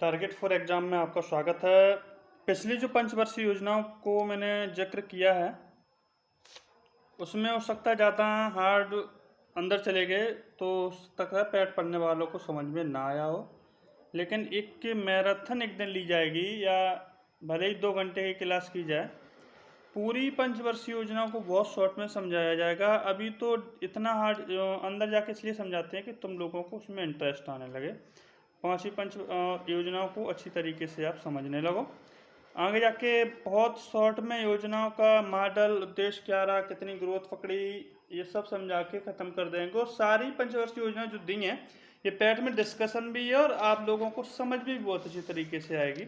Target for exam में आपका स्वागत है। पिछली जो पंचवर्षीय योजनाओं को मैंने जिक्र किया है, उसमें हो सकता है ज़्यादा हार्ड अंदर चले गए तो हो सकता है पैट पढ़ने वालों को समझ में ना आया हो। लेकिन एक मैराथन एक दिन ली जाएगी या भले ही 2 घंटे की क्लास की जाए, पूरी पंचवर्षीय योजनाओं को बहुत शॉर्ट में समझाया जाएगा। अभी तो इतना हार्ड अंदर जाके इसलिए समझाते हैं कि तुम लोगों को उसमें इंटरेस्ट आने लगे, पांचवी पंच योजनाओं को अच्छी तरीके से आप समझने लगो। आगे जाके बहुत शॉर्ट में योजनाओं का मॉडल, उद्देश्य क्या रहा, कितनी ग्रोथ पकड़ी, ये सब समझा के ख़त्म कर देंगे। और सारी पंचवर्षीय योजनाएं जो दी हैं, ये पैट में डिस्कशन भी है और आप लोगों को समझ भी बहुत अच्छी तरीके से आएगी।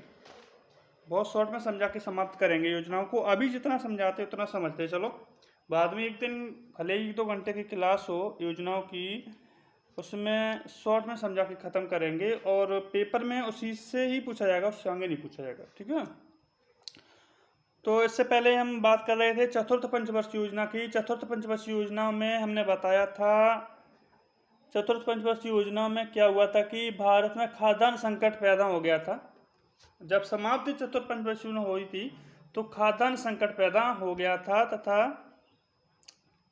बहुत शॉर्ट में समझा के समाप्त करेंगे योजनाओं को। अभी जितना समझाते उतना समझते चलो, बाद में एक दिन भले ही 2 घंटे की क्लास हो योजनाओं की, उसमें शॉर्ट में समझा के ख़त्म करेंगे और पेपर में उसी से ही पूछा जाएगा, उससे आगे नहीं पूछा जाएगा। ठीक है। तो इससे पहले हम बात कर रहे थे चतुर्थ पंचवर्षीय योजना की। चतुर्थ पंचवर्षीय योजना में हमने बताया था, चतुर्थ पंचवर्षीय योजना में क्या हुआ था कि भारत में खाद्यान्न संकट पैदा हो गया था। जब समाप्ति चतुर्थ पंचवर्षीय योजना हुई थी तो खाद्यान्न संकट पैदा हो गया था तथा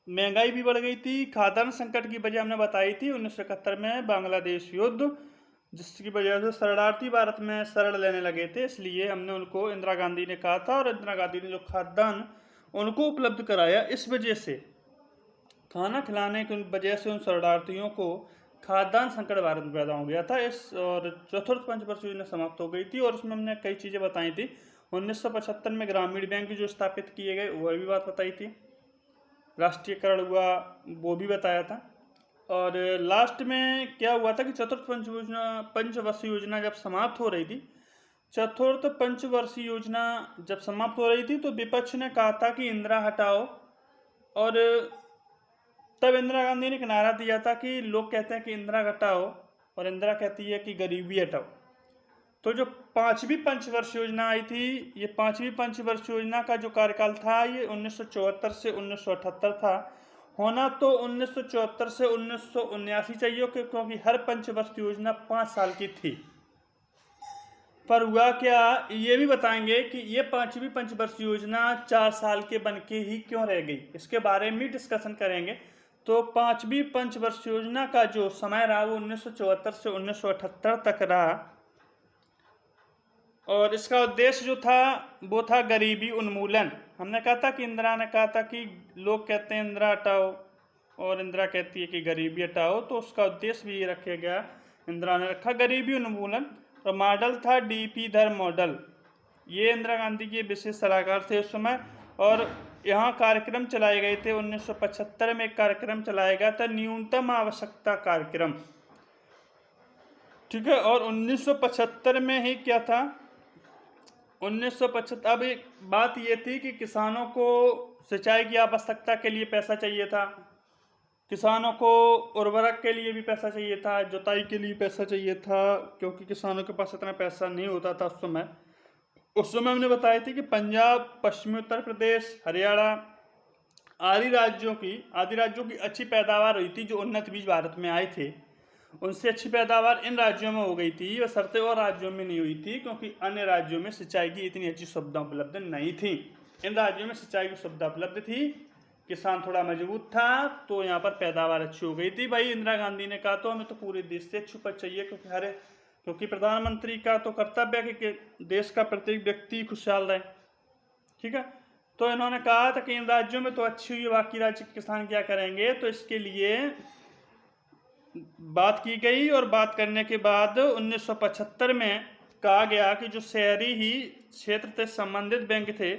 महंगाई भी बढ़ गई थी। खाद्यान्न संकट की वजह हमने बताई थी 1971 में बांग्लादेश युद्ध, जिसकी वजह से शरणार्थी भारत में शरण लेने लगे थे। इसलिए हमने उनको, इंदिरा गांधी ने कहा था और इंदिरा गांधी ने जो खाद्यान्न उनको उपलब्ध कराया, इस वजह से खाना खिलाने की वजह से उन शरणार्थियों को खाद्यान्न संकट भारत में पैदा हो गया था। इस और चतुर्थ पंचवर्षीय योजना समाप्त हो गई थी और उसमें हमने कई चीज़ें बताई थी। 1975 में ग्रामीण बैंक जो स्थापित किए गए, वह भी बात बताई थी। राष्ट्रीयकरण हुआ, वो भी बताया था। और लास्ट में क्या हुआ था कि चतुर्थ पंचवर्षीय योजना जब समाप्त हो रही थी, चतुर्थ पंचवर्षीय योजना जब समाप्त हो रही थी तो विपक्ष ने कहा था कि इंदिरा हटाओ, और तब इंदिरा गांधी ने एक नारा दिया था कि लोग कहते हैं कि इंदिरा हटाओ और इंदिरा कहती है कि गरीबी हटाओ। तो जो पांचवी पंचवर्षीय योजना आई थी, ये पांचवी पंचवर्षीय योजना का जो कार्यकाल था ये 1974 से 1978 था। होना तो 1974 से 1979 चाहिए, क्योंकि हर पंचवर्षीय योजना 5 साल की थी। पर हुआ क्या, ये भी बताएंगे कि ये पांचवी पंचवर्षीय योजना 4 साल के बन के ही क्यों रह गई, इसके बारे में डिस्कशन करेंगे। तो पांचवी पंचवर्षीय योजना का जो समय रहा वो 1974 से 1978 तक रहा, और इसका उद्देश्य जो था वो था गरीबी उन्मूलन। हमने कहा था कि इंदिरा ने कहा था कि लोग कहते हैं इंदिरा हटाओ और इंदिरा कहती है कि गरीबी हटाओ, तो उसका उद्देश्य भी रखा गया, इंदिरा ने रखा गरीबी उन्मूलन। और मॉडल था डीपी धर मॉडल। ये इंदिरा गांधी के विशेष सलाहकार थे उस समय, और यहाँ कार्यक्रम चलाए गए थे। 1975 में एक कार्यक्रम चलाया गया था, न्यूनतम आवश्यकता कार्यक्रम। ठीक है। और 1975 में ही क्या था, 1975, अब एक बात ये थी कि किसानों को सिंचाई की आवश्यकता के लिए पैसा चाहिए था, किसानों को उर्वरक के लिए भी पैसा चाहिए था, जुताई के लिए पैसा चाहिए था, क्योंकि किसानों के पास इतना पैसा नहीं होता था उस समय। हमने बताया थी कि पंजाब, पश्चिमी उत्तर प्रदेश, हरियाणा आदि राज्यों की अच्छी पैदावार हुई थी। जो उन्नत बीज भारत में आए थे उनसे अच्छी पैदावार इन राज्यों में हो गई थी, वह शर्तें और राज्यों में नहीं हुई थी, क्योंकि अन्य राज्यों में सिंचाई की इतनी अच्छी सुविधा उपलब्ध नहीं थी। इन राज्यों में सिंचाई की सुविधा उपलब्ध थी, किसान थोड़ा मजबूत था, तो यहाँ पर पैदावार अच्छी हो गई थी। भाई इंदिरा गांधी ने कहा तो हमें तो पूरे देश से अच्छी उपज चाहिए, क्योंकि प्रधानमंत्री का तो कर्तव्य है कि देश का प्रत्येक व्यक्ति खुशहाल रहे। ठीक है। तो इन्होंने कहा था कि इन राज्यों में तो अच्छी हुई, बाकी राज्य के किसान क्या करेंगे, तो इसके लिए बात की गई। और बात करने के बाद 1975 में कहा गया कि जो शहरी ही क्षेत्र से संबंधित बैंक थे,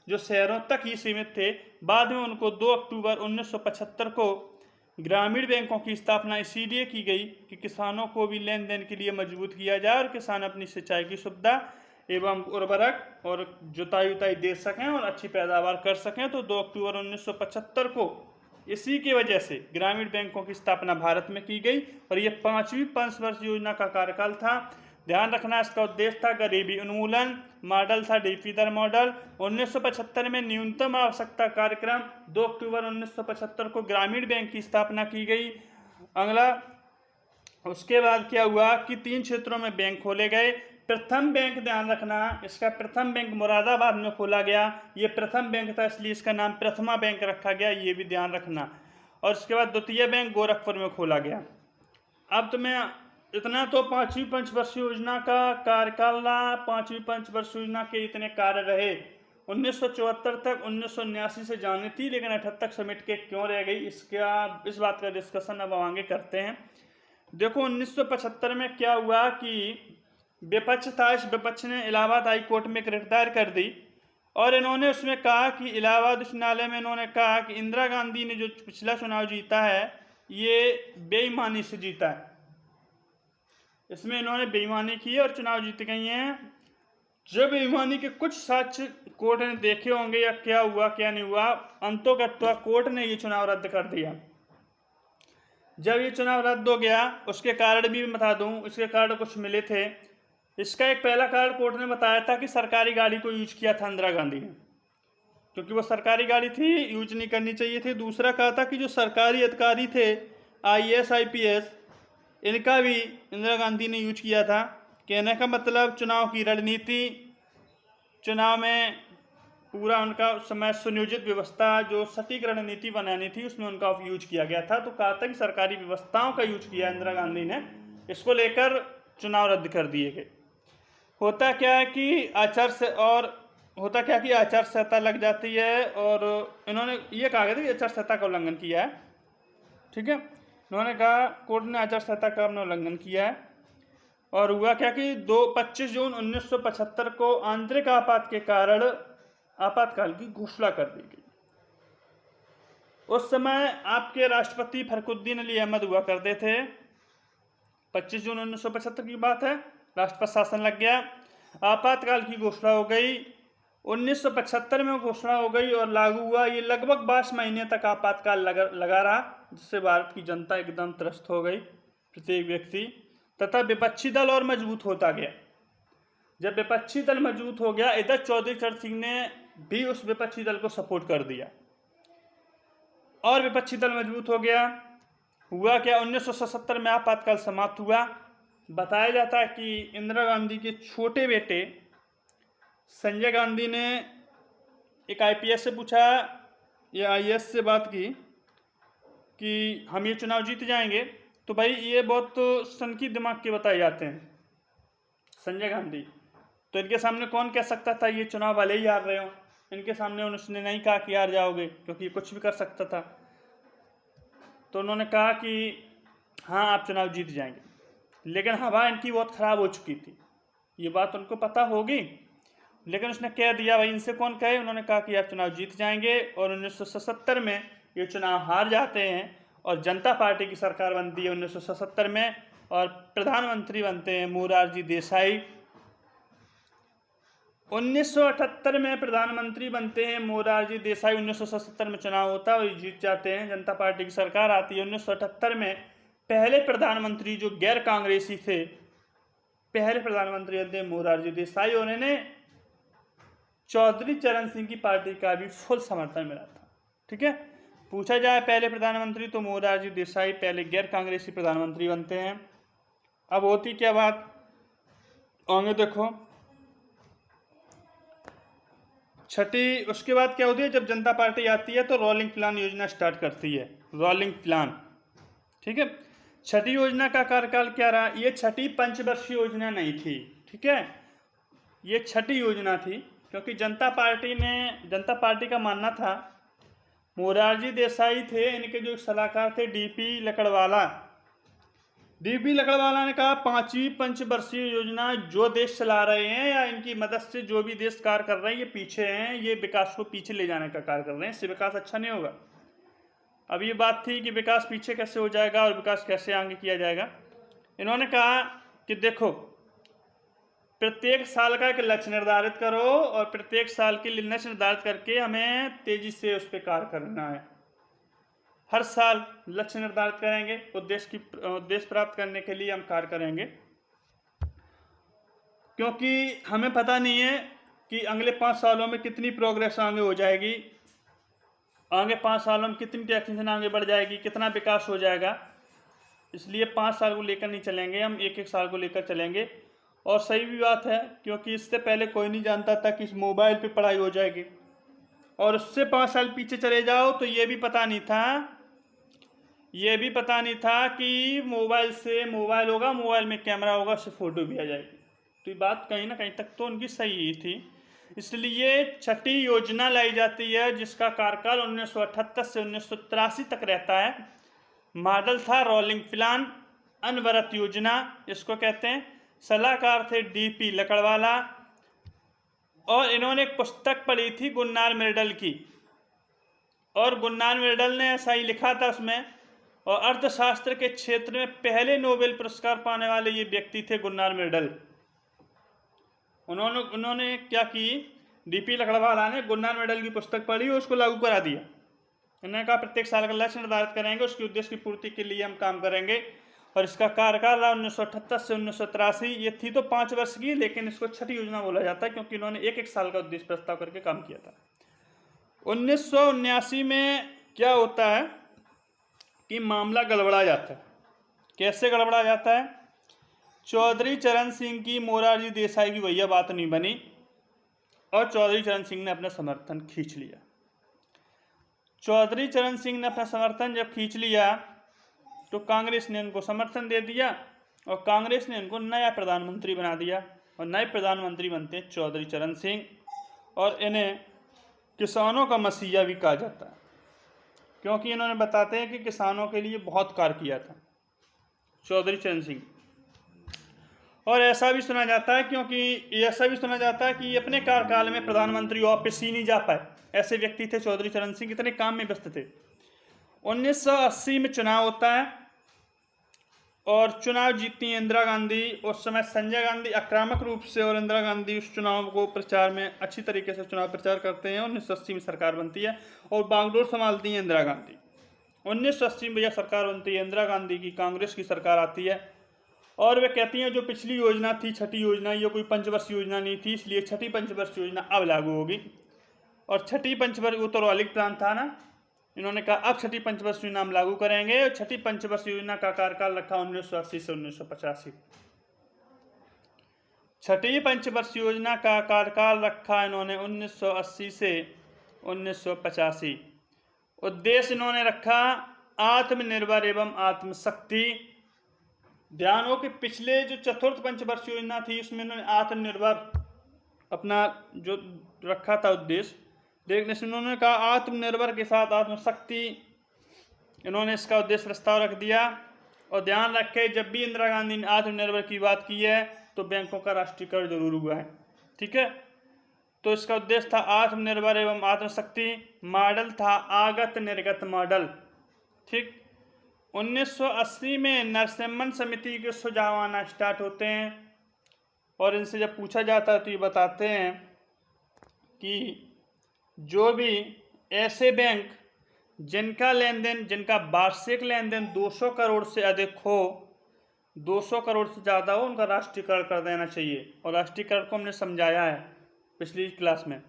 जो शहरों तक ही सीमित थे, बाद में उनको 2 अक्टूबर 1975 को ग्रामीण बैंकों की स्थापना इसीलिए की गई कि किसानों को भी लेन देन के लिए मजबूत किया जाए और किसान अपनी सिंचाई की सुविधा एवं उर्वरक और जुताई उताई दे सकें और अच्छी पैदावार कर सकें। तो 2 अक्टूबर 1975 को इसी की वजह से ग्रामीण बैंकों की स्थापना भारत में की गई, और ये पांचवी पंचवर्षीय योजना का कार्यकाल था। ध्यान रखना, इसका उद्देश्य था गरीबी उन्मूलन, मॉडल था डीपी धर मॉडल। 1975 में न्यूनतम आवश्यकता कार्यक्रम, 2 अक्टूबर 1975 को ग्रामीण बैंक की स्थापना की गई। अगला, उसके बाद क्या हुआ कि 3 क्षेत्रों में बैंक खोले गए, प्रथम बैंक ध्यान रखना, इसका प्रथम बैंक मुरादाबाद में खोला गया। ये प्रथम बैंक था इसलिए इसका नाम प्रथमा बैंक रखा गया, ये भी ध्यान रखना। और इसके बाद द्वितीय बैंक गोरखपुर में खोला गया। अब तुम्हें इतना तो पांचवी पंचवर्षीय योजना का कार्यकाल रहा, पांचवी पंचवर्षीय योजना के इतने कार्य रहे। 1974 तक 1979 से जानी थी, लेकिन 78 समेट के क्यों रह गई, इस बात का डिस्कशन अब आगे करते हैं। देखो 1975 में क्या हुआ कि विपक्ष था, इस विपक्ष ने इलाहाबाद हाई कोर्ट में एक रिट दायर कर दी और इन्होंने उसमें कहा कि इलाहाबाद उच्च न्यायालय में इन्होंने कहा कि इंदिरा गांधी ने जो पिछला चुनाव जीता है ये बेईमानी से जीता है। इसमें इन्होंने बेईमानी की है और चुनाव जीत गई हैं। जब बेईमानी के कुछ साक्ष्य कोर्ट ने देखे होंगे या क्या हुआ क्या नहीं हुआ, अंतोगत्वा कोर्ट ने ये चुनाव रद्द कर दिया। जब ये चुनाव रद्द हो गया उसके कारण भी बता दूं, इसके कारण कुछ मिले थे। इसका एक पहला कारण कोर्ट ने बताया था कि सरकारी गाड़ी को यूज किया था इंदिरा गांधी ने, क्योंकि वो सरकारी गाड़ी थी, यूज नहीं करनी चाहिए थी। दूसरा कहा था कि जो सरकारी अधिकारी थे IAS IPS, इनका भी इंदिरा गांधी ने यूज किया था। कहने का मतलब चुनाव की रणनीति, चुनाव में पूरा उनका समय सुनियोजित व्यवस्था, जो सटीक रणनीति बनानी थी उसमें उनका यूज किया गया था। तो कहा था कि सरकारी व्यवस्थाओं का यूज किया इंदिरा गांधी ने, इसको लेकर चुनाव रद्द कर दिए गए। होता क्या है कि आचार संहिता लग जाती है और इन्होंने ये कहा गया था कि आचार संहिता का उल्लंघन किया है। ठीक है, इन्होंने कहा कोर्ट ने आचार संहिता का उल्लंघन किया है। और हुआ क्या कि 25 जून 1975 को आंतरिक आपात के कारण आपातकाल की घोषणा कर दी गई। उस समय आपके राष्ट्रपति फखरुद्दीन अली अहमद हुआ करते थे। 25 जून 1975 की बात है, राष्ट्रपति शासन लग गया, आपातकाल की घोषणा हो गई। 1975 में घोषणा हो गई और लागू हुआ। ये लगभग 22 महीने तक आपातकाल लगा रहा, जिससे भारत की जनता एकदम त्रस्त हो गई, प्रत्येक व्यक्ति, तथा विपक्षी दल और मजबूत होता गया। जब विपक्षी दल मजबूत हो गया, इधर चौधरी चरण सिंह ने भी उस विपक्षी दल को सपोर्ट कर दिया और विपक्षी दल मजबूत हो गया। हुआ क्या, 1977 में आपातकाल समाप्त हुआ। बताया जाता है कि इंदिरा गांधी के छोटे बेटे संजय गांधी ने एक IPS से पूछा या IAS से बात की कि हम ये चुनाव जीत जाएंगे। तो भाई ये बहुत सनकी दिमाग के बताए जाते हैं संजय गांधी। तो इनके सामने कौन कह सकता था ये चुनाव वाले ही हार रहे हो। इनके सामने उन्होंने नहीं कहा कि हार जाओगे, क्योंकि कुछ भी कर सकता था। तो उन्होंने कहा कि हाँ आप चुनाव जीत जाएंगे, लेकिन हवा इनकी बहुत ख़राब हो चुकी थी, ये बात उनको पता होगी, लेकिन उसने कह दिया भाई इनसे कौन कहे। उन्होंने कहा कि आप चुनाव जीत जाएंगे और 1977 में ये चुनाव हार जाते हैं और जनता पार्टी की सरकार बनती है 1977 में और प्रधानमंत्री बनते हैं मोरारजी देसाई। 1978 में प्रधानमंत्री बनते हैं मोरारजी देसाई। 1977 में चुनाव होता है और जीत जाते हैं, जनता पार्टी की सरकार आती है। 1978 में पहले प्रधानमंत्री जो गैर कांग्रेसी थे, पहले प्रधानमंत्री थे मोरारजी देसाई, उन्होंने चौधरी चरण सिंह की पार्टी का भी फुल समर्थन मिला था। ठीक है, पूछा जाए पहले प्रधानमंत्री तो मोरारजी देसाई पहले गैर कांग्रेसी प्रधानमंत्री बनते हैं। अब होती क्या बात आगे देखो, छठी उसके बाद क्या होती है, जब जनता पार्टी आती है तो रोलिंग प्लान योजना स्टार्ट करती है, रोलिंग प्लान। ठीक है, छठी योजना का कार्यकाल क्या रहा, ये छठी पंचवर्षीय योजना नहीं थी। ठीक है, ये छठी योजना थी, क्योंकि जनता पार्टी का मानना था, मोरारजी देसाई थे, इनके जो सलाहकार थे डीपी लकड़वाला ने कहा पांचवी पंचवर्षीय योजना जो देश चला रहे हैं या इनकी मदद से जो भी देश कार्य कर रहे हैं ये पीछे हैं, ये विकास को पीछे ले जाने का कार्य कर रहे हैं, इससे विकास अच्छा नहीं होगा। अब ये बात थी कि विकास पीछे कैसे हो जाएगा और विकास कैसे आगे किया जाएगा। इन्होंने कहा कि देखो प्रत्येक साल का एक लक्ष्य निर्धारित करो और प्रत्येक साल के लिए लक्ष्य निर्धारित करके हमें तेजी से उस पर कार्य करना है। हर साल लक्ष्य निर्धारित करेंगे, उद्देश्य प्राप्त करने के लिए हम कार्य करेंगे, क्योंकि हमें पता नहीं है कि अगले 5 सालों में कितनी प्रोग्रेस आगे हो जाएगी, आगे 5 सालों में कितनी टेक्नीशियन आगे बढ़ जाएगी, कितना विकास हो जाएगा। इसलिए 5 साल को लेकर नहीं चलेंगे, हम एक एक साल को लेकर चलेंगे और सही भी बात है, क्योंकि इससे पहले कोई नहीं जानता था कि इस मोबाइल पे पढ़ाई हो जाएगी। और उससे 5 साल पीछे चले जाओ तो ये भी पता नहीं था कि मोबाइल से मोबाइल होगा, मोबाइल में कैमरा होगा, उससे फ़ोटो भी आ जाएगी। तो ये बात कहीं ना कहीं तक तो उनकी सही ही थी। इसलिए छठी योजना लाई जाती है, जिसका कार्यकाल 1978 से 1983 तक रहता है। मॉडल था रोलिंग प्लान अनवरत योजना, इसको कहते हैं। सलाहकार थे डीपी लकड़वाला, और इन्होंने एक पुस्तक पढ़ी थी गुन्नार मिर्डल की, और गुन्नार मिर्डल ने ऐसा ही लिखा था उसमें। और अर्थशास्त्र के क्षेत्र में पहले नोबेल पुरस्कार पाने वाले ये व्यक्ति थे गुन्नार मिर्डल। उन्होंने क्या की, डीपी लकड़वाला ने गुन्नार मिर्डल की पुस्तक पढ़ी और उसको लागू करा दिया। उन्होंने कहा प्रत्येक साल का लक्ष्य निर्धारित करेंगे, उसके उद्देश्य की पूर्ति के लिए हम काम करेंगे। और इसका कार्यकाल रहा 1978 से 1983। ये थी तो 5 वर्ष की, लेकिन इसको छठी योजना बोला जाता है क्योंकि इन्होंने एक साल का उद्देश्य प्रस्ताव करके काम किया था। 1979 में क्या होता है कि मामला गड़बड़ा जाता है। कैसे गड़बड़ा जाता है? चौधरी चरण सिंह की मोरारजी देसाई की भैया बात नहीं बनी, और चौधरी चरण सिंह ने अपना समर्थन खींच लिया। चौधरी चरण सिंह ने अपना समर्थन जब खींच लिया तो कांग्रेस ने उनको समर्थन दे दिया, और कांग्रेस ने उनको नया प्रधानमंत्री बना दिया। और नए प्रधानमंत्री बनते हैं चौधरी चरण सिंह, और इन्हें किसानों का मसीहा भी कहा जाता है, क्योंकि इन्होंने बताते हैं कि किसानों के लिए बहुत कार्य किया था चौधरी चरण सिंह। और ऐसा भी सुना जाता है कि अपने कार्यकाल में प्रधानमंत्री ऑफिस ही नहीं जा पाए, ऐसे व्यक्ति थे चौधरी चरण सिंह, इतने काम में व्यस्त थे। 1980 में चुनाव होता है, और चुनाव जीतती हैं इंदिरा गांधी। उस समय संजय गांधी आक्रामक रूप से और इंदिरा गांधी उस चुनाव को प्रचार में अच्छी तरीके से चुनाव प्रचार करते हैं। 1980 में सरकार बनती है और बागडोर संभालती है इंदिरा गांधी। 1980 में भैया सरकार बनती है इंदिरा गांधी की, कांग्रेस की सरकार आती है, और वे कहती हैं जो पिछली योजना थी छठी योजना, ये कोई पंचवर्षीय योजना नहीं थी, इसलिए छठी पंचवर्षीय योजना अब लागू होगी। और छठी पंचवर्षीय, वो तो रोलिंग प्लान था ना, इन्होंने कहा अब छठी पंचवर्षीय योजना हम लागू करेंगे। और छठी पंचवर्षीय योजना का कार्यकाल रखा 1980 से 1985। छठी पंचवर्षीय योजना का कार्यकाल रखा इन्होंने 1980 से 1985। उद्देश्य इन्होंने रखा आत्मनिर्भर एवं आत्मशक्ति। ध्यान हो कि पिछले जो चतुर्थ पंचवर्षीय योजना थी उसमें इन्होंने आत्मनिर्भर अपना जो रखा था उद्देश्य, देखने से उन्होंने कहा आत्मनिर्भर के साथ आत्मशक्ति, इन्होंने इसका उद्देश्य प्रस्ताव रख दिया। और ध्यान रखें, जब भी इंदिरा गांधी ने आत्मनिर्भर की बात की है तो बैंकों का राष्ट्रीयकरण जरूर हुआ है, ठीक है। तो इसका उद्देश्य था आत्मनिर्भर एवं आत्मशक्ति। मॉडल था आगत निर्गत मॉडल, ठीक। 1980 में नरसिम्हन समिति के सुझाव आना स्टार्ट होते हैं, और इनसे जब पूछा जाता है तो ये बताते हैं कि जो भी ऐसे बैंक जिनका वार्षिक लेन देन 200 करोड़ से अधिक हो, 200 करोड़ से ज़्यादा हो, उनका राष्ट्रीयकरण कर देना चाहिए। और राष्ट्रीयकरण को हमने समझाया है पिछली क्लास में।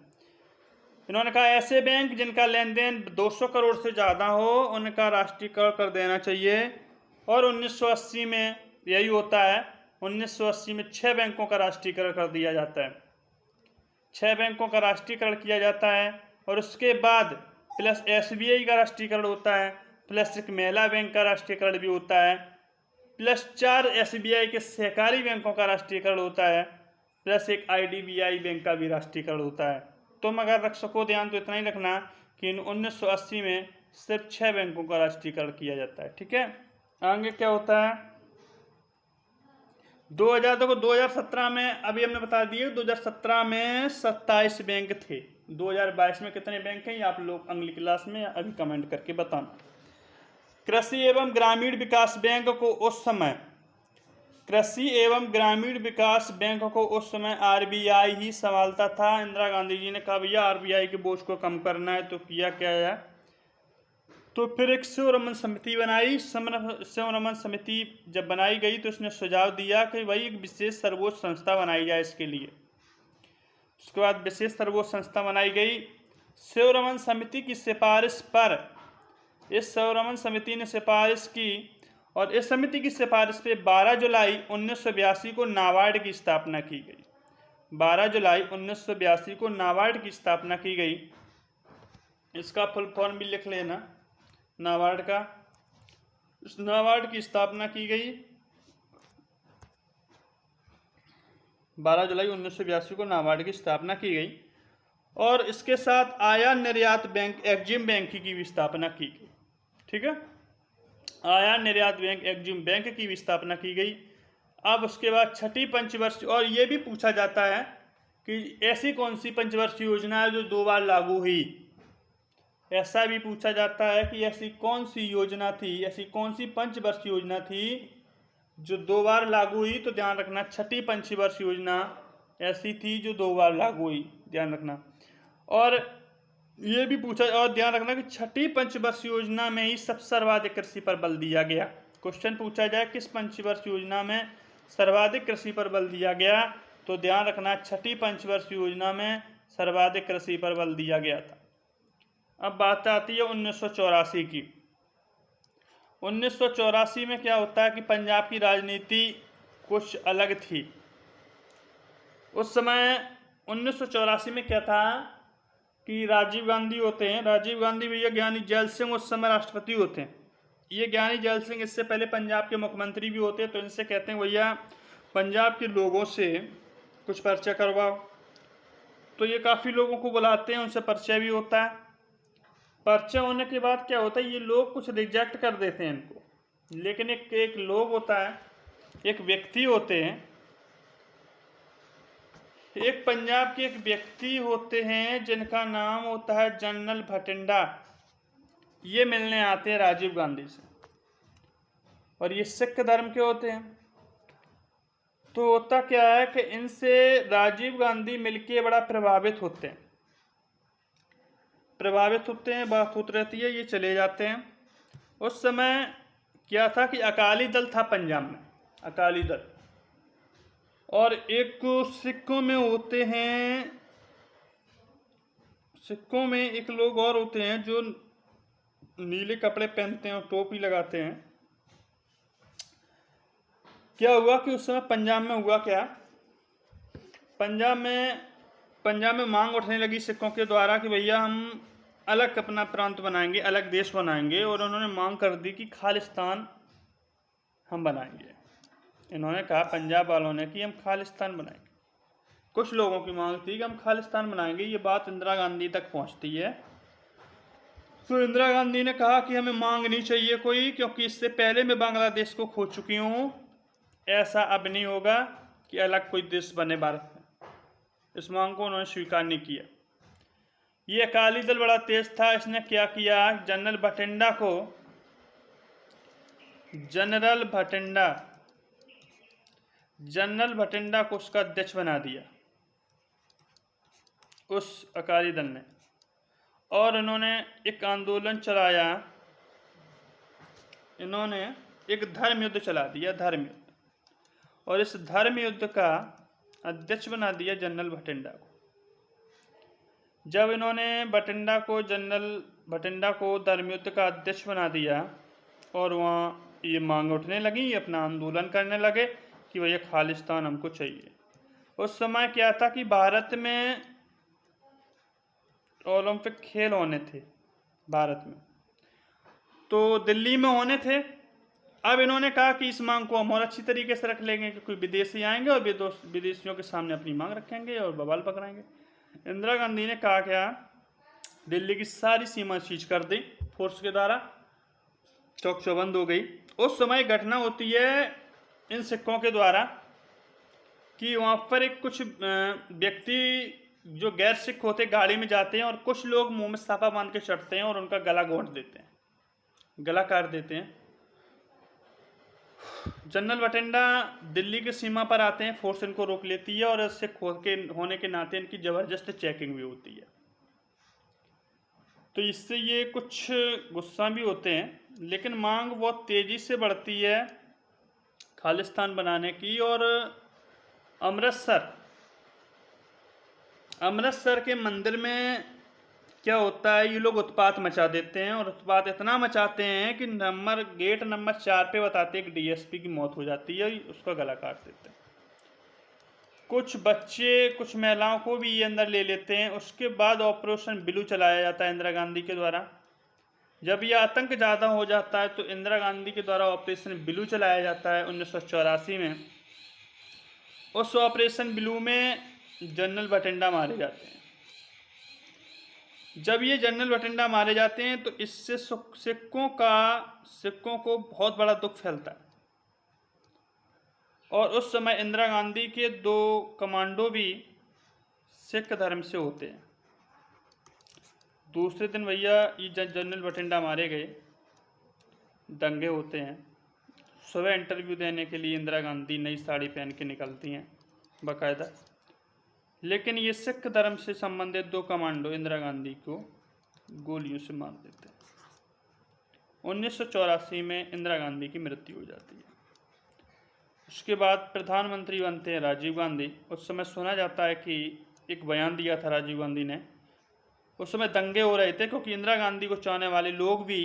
इन्होंने कहा ऐसे बैंक जिनका लेन देन 200 करोड़ से ज़्यादा हो, उनका राष्ट्रीयकरण कर देना चाहिए। और 1980 में यही होता है। 1980 में 6 बैंकों का राष्ट्रीयकरण कर दिया जाता है, 6 बैंकों का राष्ट्रीयकरण किया जाता है। और उसके बाद प्लस SBI का राष्ट्रीयकरण होता है, प्लस एक महिला बैंक का राष्ट्रीयकरण भी होता है, प्लस 4 SBI के सहकारी बैंकों का राष्ट्रीयकरण होता है, प्लस एक IDBI बैंक का भी राष्ट्रीयकरण होता है। तुम अगर रख सको ध्यान तो इतना ही रखना कि 1980 में सिर्फ 6 बैंकों का राष्ट्रीयकरण किया जाता है, ठीक है। आगे क्या होता है 2017 में, अभी हमने बता दिए 2017 में 27 बैंक थे। 2022 में कितने बैंक हैं ये आप लोग अगली क्लास में या अभी कमेंट करके बताना। कृषि एवं ग्रामीण विकास बैंक को उस समय RBI ही संभालता था। इंदिरा गांधी जी ने कहा भैया RBI के बोझ को कम करना है, तो किया क्या है, तो फिर एक शिवरमन समिति बनाई। शिवरमन समिति जब बनाई गई तो उसने सुझाव दिया कि भाई एक विशेष सर्वोच्च संस्था बनाई जाए इसके लिए। उसके बाद विशेष सर्वोच्च संस्था बनाई गई शिवरमन समिति की सिफारिश पर। इस शिवरमन समिति ने सिफारिश की और इस समिति की सिफारिश पे 12 जुलाई 1982 को नाबार्ड की स्थापना की गई। 12 जुलाई 1982 को नाबार्ड की स्थापना की गई। इसका फुल फॉर्म भी लिख लेना नाबार्ड का। इस नाबार्ड की स्थापना की गई 12 जुलाई 1982 को नाबार्ड की स्थापना की गई। और इसके साथ आयात निर्यात बैंक एग्जिम बैंक की भी स्थापना की गई। ठीक है, आयात निर्यात बैंक एग्जिम बैंक की भी स्थापना की गई। अब उसके बाद छठी पंचवर्षीय, और ये भी पूछा जाता है कि ऐसी कौन सी पंचवर्षीय योजना है जो 2 बार लागू हुई। ऐसा भी पूछा जाता है कि ऐसी कौन सी योजना थी, ऐसी कौन सी पंचवर्षीय योजना थी जो 2 बार लागू हुई। तो ध्यान रखना छठी पंचवर्षीय योजना ऐसी थी जो 2 बार लागू हुई, ध्यान रखना। और ये भी पूछा, और ध्यान रखना कि छठी पंचवर्षीय योजना में ही सबसे सर्वाधिक कृषि पर बल दिया गया। क्वेश्चन पूछा जाए किस पंचवर्षीय योजना में सर्वाधिक कृषि पर बल दिया गया, तो ध्यान रखना छठी पंचवर्षीय योजना में सर्वाधिक कृषि पर बल दिया गया था। अब बात आती है 1984 की। 1984 में क्या होता है कि पंजाब की राजनीति कुछ अलग थी। उस समय 1984 में क्या था कि राजीव गांधी होते हैं, राजीव गांधी भैया ज्ञानी जैल सिंह उस समय राष्ट्रपति होते हैं। ये ज्ञानी जैल सिंह इससे पहले पंजाब के मुख्यमंत्री भी होते हैं। तो इनसे कहते हैं भैया पंजाब के लोगों से कुछ परिचय करवाओ। तो ये काफ़ी लोगों को बुलाते हैं, उनसे परिचय भी होता है। परिचय होने के बाद क्या होता है, ये लोग कुछ रिजेक्ट कर देते हैं इनको। लेकिन एक लोग होता है, एक व्यक्ति होते हैं, एक पंजाब के एक व्यक्ति होते हैं जिनका नाम होता है जनरल भटिंडा। ये मिलने आते हैं राजीव गांधी से, और ये सिख धर्म के होते हैं। तो होता क्या है कि इनसे राजीव गांधी मिलके बड़ा प्रभावित होते हैं, बात होती रहती है, ये चले जाते हैं। उस समय क्या था कि अकाली दल था पंजाब में, अकाली दल। और एक सिखों में होते हैं, सिखों में एक लोग और होते हैं जो नीले कपड़े पहनते हैं और टोपी लगाते हैं। क्या हुआ कि उस समय पंजाब में हुआ क्या, पंजाब में मांग उठने लगी सिखों के द्वारा कि भैया हम अलग अपना प्रांत बनाएंगे, अलग देश बनाएंगे। और उन्होंने मांग कर दी कि खालिस्तान हम बनाएंगे। इन्होंने कहा पंजाब वालों ने कि हम खालिस्तान बनाएंगे। कुछ लोगों की मांग थी कि हम खालिस्तान बनाएंगे। ये बात इंदिरा गांधी तक पहुंचती है। तो इंदिरा गांधी ने कहा कि हमें मांग नहीं चाहिए कोई, क्योंकि इससे पहले मैं बांग्लादेश को खो चुकी हूँ। ऐसा अब नहीं होगा कि अलग कोई देश बने भारत में। इस मांग को उन्होंने स्वीकार नहीं किया। ये अकाली दल बड़ा तेज था। इसने क्या किया, जनरल भटिंडा को उसका अध्यक्ष बना दिया उस अकाली दल ने। और इन्होंने एक आंदोलन चलाया, इन्होंने एक धर्म युद्ध चला दिया, धर्म युद्ध। और इस धर्म युद्ध का अध्यक्ष बना दिया जनरल भटिंडा को। जब इन्होंने जनरल भटिंडा को धर्म युद्ध का अध्यक्ष बना दिया और वहाँ ये मांग उठने लगी, ये अपना आंदोलन करने लगे कि भैया खालिस्तान हमको चाहिए। उस समय क्या था कि भारत में ओलंपिक खेल होने थे भारत में, तो दिल्ली में होने थे। अब इन्होंने कहा कि इस मांग को हम और अच्छी तरीके से रख लेंगे, क्योंकि विदेशी आएंगे और विदेशियों के सामने अपनी मांग रखेंगे और बवाल पकड़ाएंगे। इंदिरा गांधी ने कहा क्या, दिल्ली की सारी सीमा सीज कर दी फोर्स के द्वारा, चौक चौबंद हो गई। उस समय घटना होती है इन सिखों के द्वारा कि वहाँ पर एक कुछ व्यक्ति जो गैर सिख होते गाड़ी में जाते हैं और कुछ लोग मुंह में साफा बांध के चढ़ते हैं और उनका गला घोंट देते हैं, गला काट देते हैं। जनरल भटिंडा दिल्ली की सीमा पर आते हैं, फोर्स इनको रोक लेती है और सिख होने के नाते इनकी ज़बरदस्त चेकिंग भी होती है। तो इससे ये कुछ गुस्सा भी होते हैं, लेकिन मांग बहुत तेज़ी से बढ़ती है खालिस्तान बनाने की। और अमृतसर के मंदिर में क्या होता है, ये लोग उत्पात मचा देते हैं, और उत्पात इतना मचाते हैं कि गेट नंबर 4 पे बताते हैं कि डीएसपी की मौत हो जाती है, उसका गला काट देते हैं। कुछ बच्चे, कुछ महिलाओं को भी ये अंदर ले लेते हैं। उसके बाद ऑपरेशन ब्लू चलाया जाता है इंदिरा गांधी के द्वारा। जब ये आतंक ज़्यादा हो जाता है तो इंदिरा गांधी के द्वारा ऑपरेशन ब्लू चलाया जाता है 1984 में। उस ऑपरेशन ब्लू में जनरल बठिंडा मारे जाते हैं। जब ये जनरल बठिंडा मारे जाते हैं तो इससे सिखों को बहुत बड़ा दुख फैलता है, और उस समय इंदिरा गांधी के 2 कमांडो भी सिख धर्म से होते हैं। दूसरे दिन भैया ये जनरल बठिंडा मारे गए, दंगे होते हैं। सुबह इंटरव्यू देने के लिए इंदिरा गांधी नई साड़ी पहन के निकलती हैं बाकायदा, लेकिन ये सिख धर्म से संबंधित 2 कमांडो इंदिरा गांधी को गोलियों से मार देते हैं। 1984 में इंदिरा गांधी की मृत्यु हो जाती है। उसके बाद प्रधानमंत्री बनते हैं राजीव गांधी। उस समय सुना जाता है कि एक बयान दिया था राजीव गांधी ने। उस समय दंगे हो रहे थे क्योंकि इंदिरा गांधी को चाहने वाले लोग भी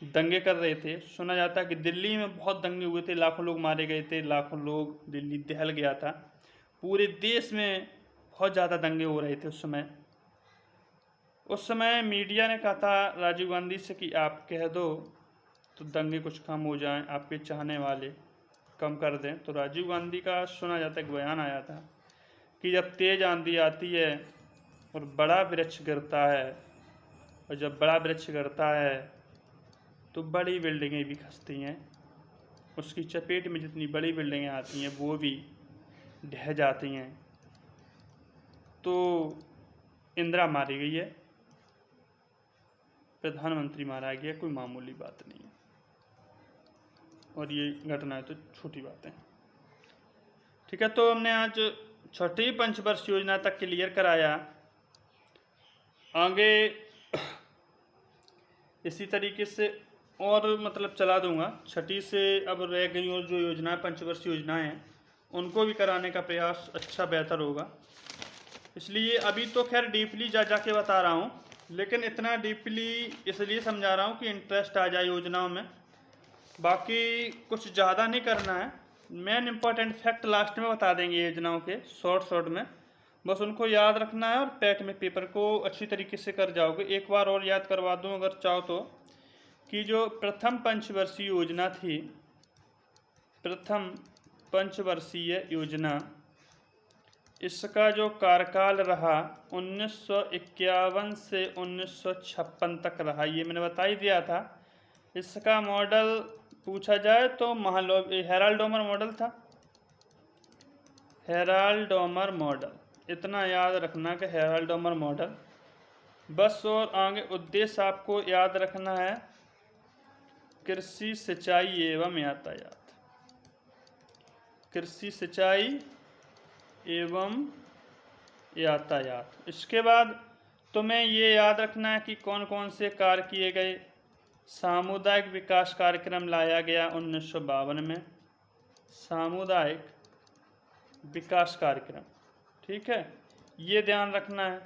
दंगे कर रहे थे। सुना जाता है कि दिल्ली में बहुत दंगे हुए थे, लाखों लोग मारे गए थे, लाखों लोग, दिल्ली दहल गया था। पूरे देश में बहुत ज़्यादा दंगे हो रहे थे उस समय मीडिया ने कहा था राजीव गांधी से कि आप कह दो तो दंगे कुछ कम हो जाएं, आपके चाहने वाले कम कर दें। तो राजीव गांधी का सुना जाता है कि बयान आया था कि जब तेज़ आंधी आती है और बड़ा वृक्ष गिरता है, और जब बड़ा वृक्ष गिरता है तो बड़ी बिल्डिंगें भी खसती हैं, उसकी चपेट में जितनी बड़ी बिल्डिंगें आती हैं वो भी ढह जाती हैं। तो इंदिरा मारी गई है, प्रधानमंत्री मारा गया, कोई मामूली बात नहीं है, और ये घटनाएं तो छोटी बातें। ठीक है, तो हमने आज छठी पंचवर्ष योजना तक क्लियर कराया। आगे इसी तरीके से और मतलब चला दूंगा। छठी से अब रह गई और जो योजना पंचवर्ष योजनाएं हैं उनको भी कराने का प्रयास अच्छा बेहतर होगा। इसलिए अभी तो खैर डीपली जाके बता रहा हूँ, लेकिन इतना डीपली इसलिए समझा रहा हूँ कि इंटरेस्ट आ जाए योजनाओं में। बाकी कुछ ज़्यादा नहीं करना है, मेन इंपॉर्टेंट फैक्ट लास्ट में बता देंगे योजनाओं के शॉर्ट में, बस उनको याद रखना है और पैट में पेपर को अच्छी तरीके से कर जाओगे। एक बार और याद करवा दूँ अगर चाहो तो, कि जो प्रथम पंचवर्षीय योजना थी, प्रथम पंचवर्षीय योजना, इसका जो कार्यकाल रहा 1951 से 1956 तक रहा, ये मैंने बता ही दिया था। इसका मॉडल पूछा जाए तो हेराल्डोमर मॉडल था, हेराल्डोमर मॉडल, इतना याद रखना कि हेराल्डोमर मॉडल बस। और आगे उद्देश्य आपको याद रखना है कृषि, सिंचाई एवं यातायात, कृषि, सिंचाई एवं यातायात। इसके बाद तुम्हें ये याद रखना है कि कौन कौन से कार्य किए गए। सामुदायिक विकास कार्यक्रम लाया गया 1952 में, सामुदायिक विकास कार्यक्रम, ठीक है, ये ध्यान रखना है,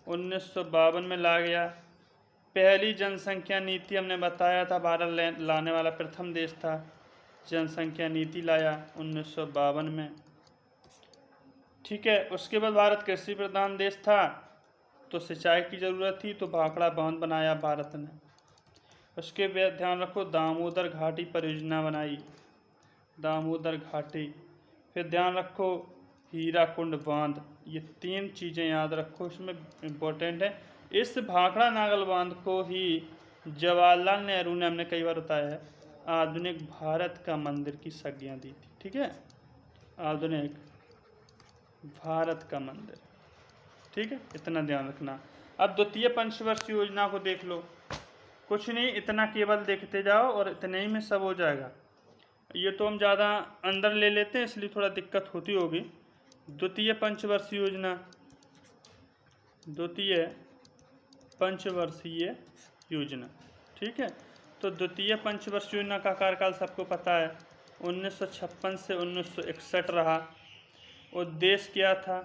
1952 में लाया गया। पहली जनसंख्या नीति हमने बताया था, भारत लाने वाला प्रथम देश था, जनसंख्या नीति लाया 1952 में, ठीक है। उसके बाद भारत कृषि प्रधान देश था तो सिंचाई की ज़रूरत थी तो भाखड़ा बांध बनाया भारत ने। उसके बाद ध्यान रखो दामोदर घाटी परियोजना बनाई, दामोदर घाटी। फिर ध्यान रखो हीराकुंड बांध, ये 3 चीज़ें याद रखो, इसमें इम्पोर्टेंट है। इस भाखड़ा नागल बांध को ही जवाहरलाल नेहरू ने, हमने कई बार बताया है, आधुनिक भारत का मंदिर की संज्ञा दी थी, ठीक है, आधुनिक भारत का मंदिर, ठीक है, इतना ध्यान रखना। अब द्वितीय पंचवर्षीय योजना को देख लो, कुछ नहीं, इतना केवल देखते जाओ और इतने ही में सब हो जाएगा। ये तो हम ज़्यादा अंदर ले लेते हैं इसलिए थोड़ा दिक्कत होती होगी। द्वितीय पंचवर्षीय योजना, द्वितीय पंचवर्षीय योजना, ठीक है। तो द्वितीय पंचवर्षीय योजना का कार्यकाल सबको पता है, 1956 से 1961 रहा। उद्देश्य क्या था,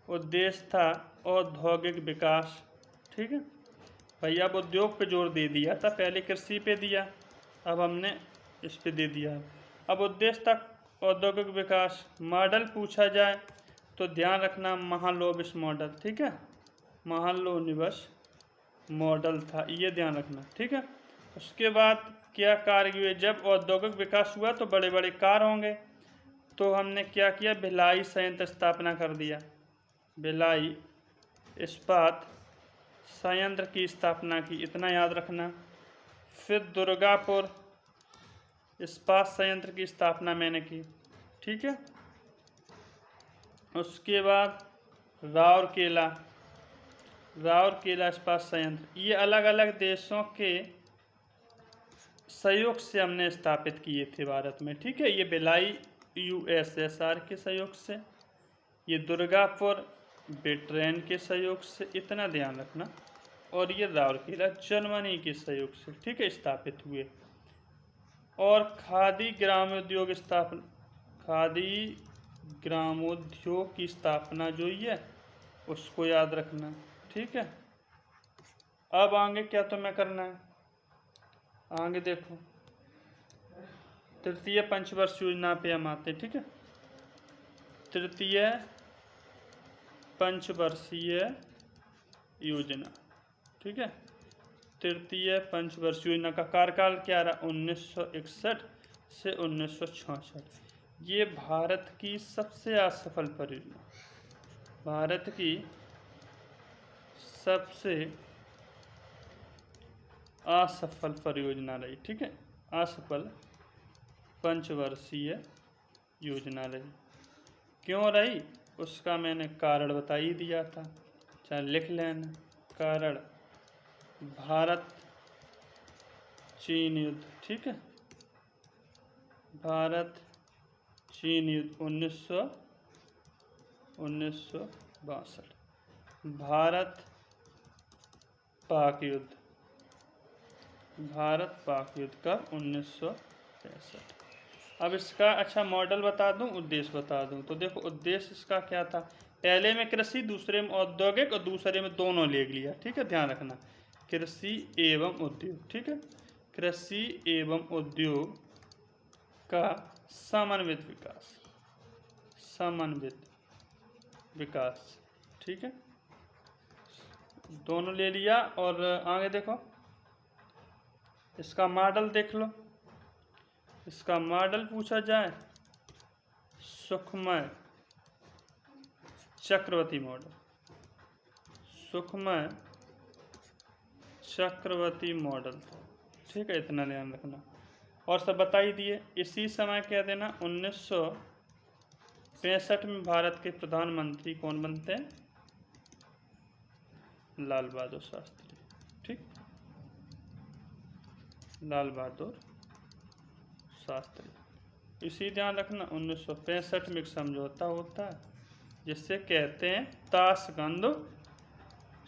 उद्देश्य था औद्योगिक विकास। ठीक है भैया, अब उद्योग पे जोर दे दिया था, पहले कृषि पे दिया, अब हमने इस पे दे दिया। अब उद्देश्य था औद्योगिक विकास। मॉडल पूछा जाए तो ध्यान रखना महालोबिस मॉडल। ठीक है, महालोनिबस मॉडल था, ये ध्यान रखना। ठीक है, उसके बाद क्या कार्य हुए? जब औद्योगिक विकास हुआ तो बड़े बड़े कार्य होंगे, तो हमने क्या किया? भिलाई संयंत्र स्थापना कर दिया। भिलाई इस्पात संयंत्र की स्थापना की, इतना याद रखना। फिर दुर्गापुर इस्पात संयंत्र की स्थापना मैंने की। ठीक है, उसके बाद राउरकेला इस्पात संयंत्र, ये अलग अलग देशों के सहयोग से हमने स्थापित किए थे भारत में। ठीक है, ये भिलाई USSR के सहयोग से, ये दुर्गापुर ब्रिटेन के सहयोग से, इतना ध्यान रखना। और ये राउरकेला जर्मनी के सहयोग से, ठीक है, स्थापित हुए। और खादी ग्रामोद्योग स्थापना, खादी ग्रामोद्योग की स्थापना जो है उसको याद रखना। ठीक है, अब आगे क्या तुम्हें करना है? आगे देखो, तृतीय पंचवर्ष योजना पे हम आते हैं। ठीक है, तृतीय पंचवर्षीय योजना। ठीक है, तृतीय पंचवर्ष योजना का कार्यकाल क्या रहा? 1961 से 1966। ये भारत की सबसे असफल परियोजना, भारत की सबसे असफल परियोजना रही। ठीक है, असफल पंचवर्षीय योजना रही। क्यों रही? उसका मैंने कारण बता ही दिया था, चाहे लिख लेना। कारण भारत चीन युद्ध। ठीक है, भारत चीन युद्ध 1962। भारत पाक युद्ध, भारत पाक युद्ध का 1965। अब इसका अच्छा मॉडल बता दूं, उद्देश्य बता दूं। तो देखो, उद्देश्य इसका क्या था? पहले में कृषि, दूसरे में औद्योगिक और दूसरे में दोनों ले लिया। ठीक है, ध्यान रखना, कृषि एवं उद्योग। ठीक है, कृषि एवं उद्योग का समन्वित विकास, समन्वित विकास। ठीक है, दोनों ले लिया। और आगे देखो, इसका मॉडल देख लो। इसका मॉडल पूछा जाए, सुखमय चक्रवर्ती मॉडल, सुखमय चक्रवर्ती मॉडल। ठीक है, इतना ध्यान रखना। और सब बता ही दिए। इसी समय कह देना 1965 में भारत के प्रधानमंत्री कौन बनते हैं? लाल बहादुर शास्त्री। ठीक, लाल बहादुर शास्त्री। इसी ध्यान रखना, 1965 में एक समझौता होता है जिससे कहते हैं ताशकंद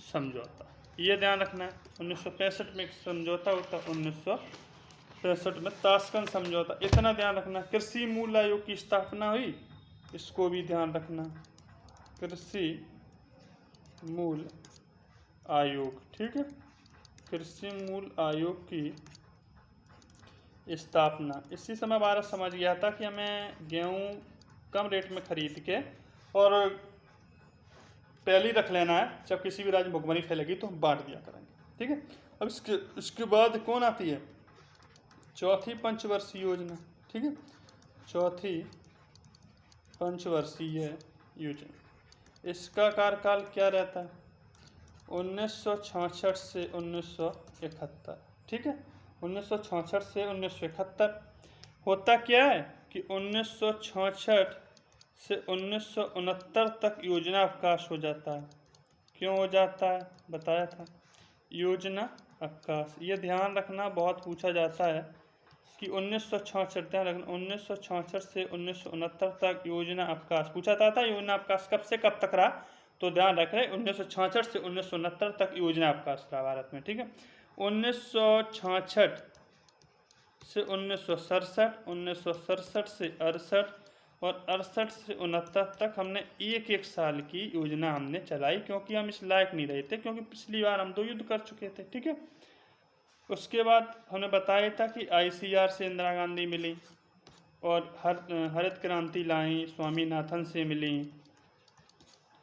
समझौता। ये ध्यान रखना है, 1965 में एक समझौता होता है, 1965 में ताशकंद समझौता। इतना ध्यान रखना। कृषि मूल आयोग की स्थापना हुई, इसको भी ध्यान रखना, कृषि मूल आयोग। ठीक है, कृषि मूल आयोग की स्थापना। इसी समय भारत समझ गया था कि हमें गेहूं कम रेट में खरीद के और पहले ही रख लेना है, जब किसी भी राज्य में भुखमरी फैलेगी तो हम बांट दिया करेंगे। ठीक है, अब इसके बाद कौन आती है? चौथी पंचवर्षीय योजना। ठीक है, चौथी पंचवर्षीय योजना। इसका कार्यकाल क्या रहता है? 1966 से 1971। ठीक है, 1966 से 1971। होता क्या है कि 1966 से 1969 तक योजना अवकाश हो जाता है। क्यों हो जाता है? बताया था, योजना अवकाश। ये ध्यान रखना, बहुत पूछा जाता है कि 1966, ध्यान रखना, 1966 से 1969 तक योजना अवकाश पूछा था। योजना अवकाश कब से कब तक रहा? तो ध्यान रखें, 1966 से 1969 तक योजना अवकाश रहा भारत में। ठीक है, 1966 से 1967, 1967 से 68, और 68 से 69 तक हमने एक एक साल की योजना हमने चलाई, क्योंकि हम इस लायक नहीं रहे थे, क्योंकि पिछली बार हम 2 युद्ध कर चुके थे। ठीक है। उसके बाद हमने बताया था कि ICR से इंदिरा गांधी मिली और हरित क्रांति लाई, स्वामीनाथन से मिली।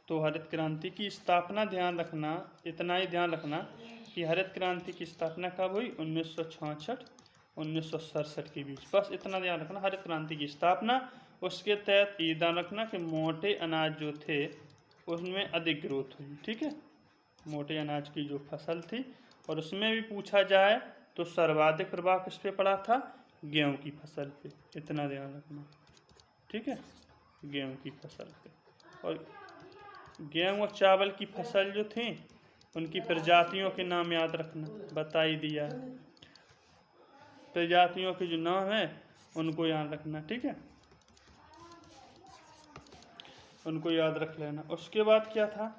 तो हरित क्रांति की स्थापना ध्यान रखना, इतना ही ध्यान रखना कि हरित क्रांति की स्थापना कब हुई, 1966 1967 के बीच। बस इतना ध्यान रखना, हरित क्रांति की स्थापना। उसके तहत ये ध्यान रखना कि मोटे अनाज जो थे उसमें अधिक ग्रोथ हुई। ठीक है, मोटे अनाज की जो फसल थी, और उसमें भी पूछा जाए तो सर्वाधिक प्रभाव किस पे पड़ा था, गेहूं की फसल पे। इतना ध्यान रखना। ठीक है, गेहूं की फसल पे। और गेहूं और चावल की फसल जो थी उनकी प्रजातियों के नाम याद रखना, बता ही दिया है। प्रजातियों के जो नाम है उनको याद रखना। ठीक है, उनको याद रख लेना। उसके बाद क्या था,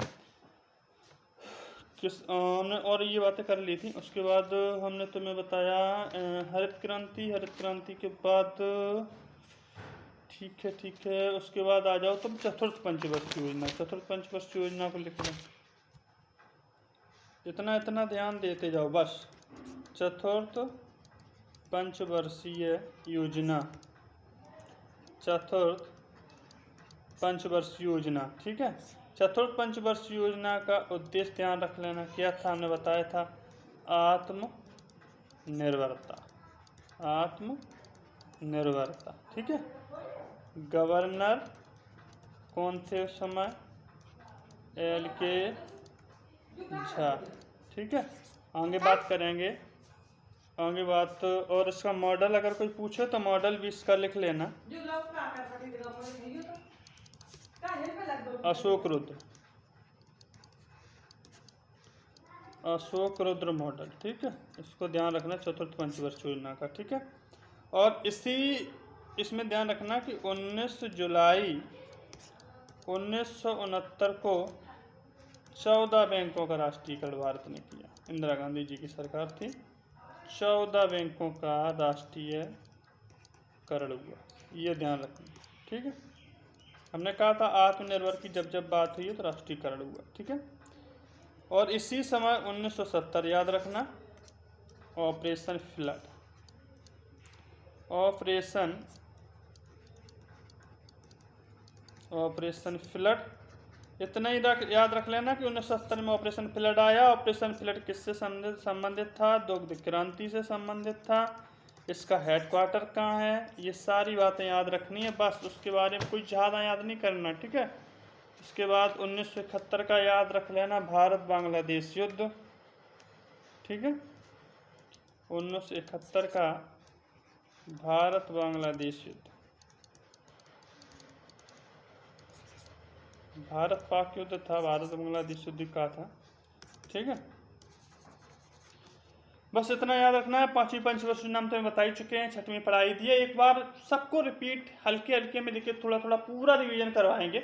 हमने और ये बातें कर ली थी। उसके बाद हमने तुम्हें बताया हरित क्रांति के बाद, ठीक है। उसके बाद आ जाओ तुम चतुर्थ पंचवर्षीय योजना। चतुर्थ पंचवर्षीय योजना को लिख लो, इतना ध्यान देते जाओ बस। चतुर्थ पंचवर्षीय योजना, चतुर्थ पंचवर्षीय योजना। ठीक है, चतुर्थ पंचवर्षीय योजना का उद्देश्य ध्यान रख लेना, क्या था, हमने बताया था आत्मनिर्भरता। ठीक है, गवर्नर कौन थे उस समय, LK झा। ठीक है, आगे बात करेंगे, आगे बात। और इसका मॉडल अगर कोई पूछे तो मॉडल भी इसका लिख लेना, अशोक रुद्र मॉडल। ठीक है, इसको ध्यान रखना चतुर्थ पंचवर्षीय योजना का। ठीक है, और इसमें ध्यान रखना कि 19 जुलाई 1969 को 14 बैंकों का राष्ट्रीयकरण भारत ने किया। इंदिरा गांधी जी की सरकार थी, 14 बैंकों का राष्ट्रीयकरण हुआ, ये ध्यान रखना। ठीक है, हमने कहा था आत्मनिर्भर की जब बात हुई है तो राष्ट्रीयकरण हुआ। ठीक है, और इसी समय 1970 याद रखना, ऑपरेशन फ्लड। इतना ही याद रख लेना कि 1970 में ऑपरेशन फ्लड आया। ऑपरेशन फ्लड किससे संबंधित था, दुग्ध क्रांति से संबंधित था। इसका हेडक्वार्टर कहाँ है, ये सारी बातें याद रखनी है बस। उसके बारे में कुछ ज़्यादा याद नहीं करना। ठीक है, उसके बाद 1971 का याद रख लेना, भारत बांग्लादेश युद्ध। ठीक है, 1971 का भारत बांग्लादेश युद्ध, भारत पाक युद्ध था, भारत बांग्लादेश युद्ध का था। ठीक है, बस इतना याद रखना है। 5वीं पंचवर्षीय योजना तो बता ही चुके हैं, 6वीं पढ़ाई दी है। एक बार सबको रिपीट हल्के में लिखे, थोड़ा पूरा रिवीजन करवाएंगे।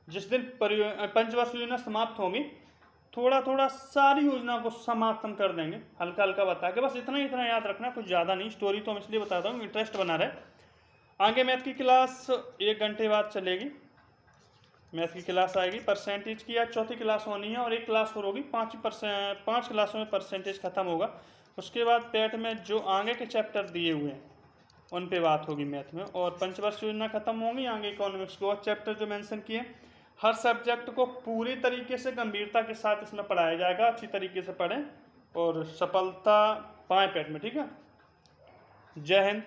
जिस दिन पंचवर्षीय योजना समाप्त होगी थोड़ा सारी योजना को समाप्त कर देंगे, हल्का बता के। बस इतना याद रखना, कुछ ज़्यादा नहीं। स्टोरी तो हम इसलिए बताता हूँ इंटरेस्ट बना रहे। आगे मैथ की क्लास 1 घंटे बाद चलेगी, मैथ की क्लास आएगी। परसेंटेज की आज चौथी क्लास होनी है और एक क्लास और होगी। 5 क्लासों में परसेंटेज खत्म होगा। उसके बाद पेट में जो आगे के चैप्टर दिए हुए हैं उन पे बात होगी मैथ में, और पंचवर्षीय योजना खत्म होगी। आगे इकोनॉमिक्स को और चैप्टर जो मेंशन किए, हर सब्जेक्ट को पूरी तरीके से गंभीरता के साथ इसमें पढ़ाया जाएगा। अच्छी तरीके से पढ़ें और सफलता पाएं पेट में। ठीक है, जय हिंद।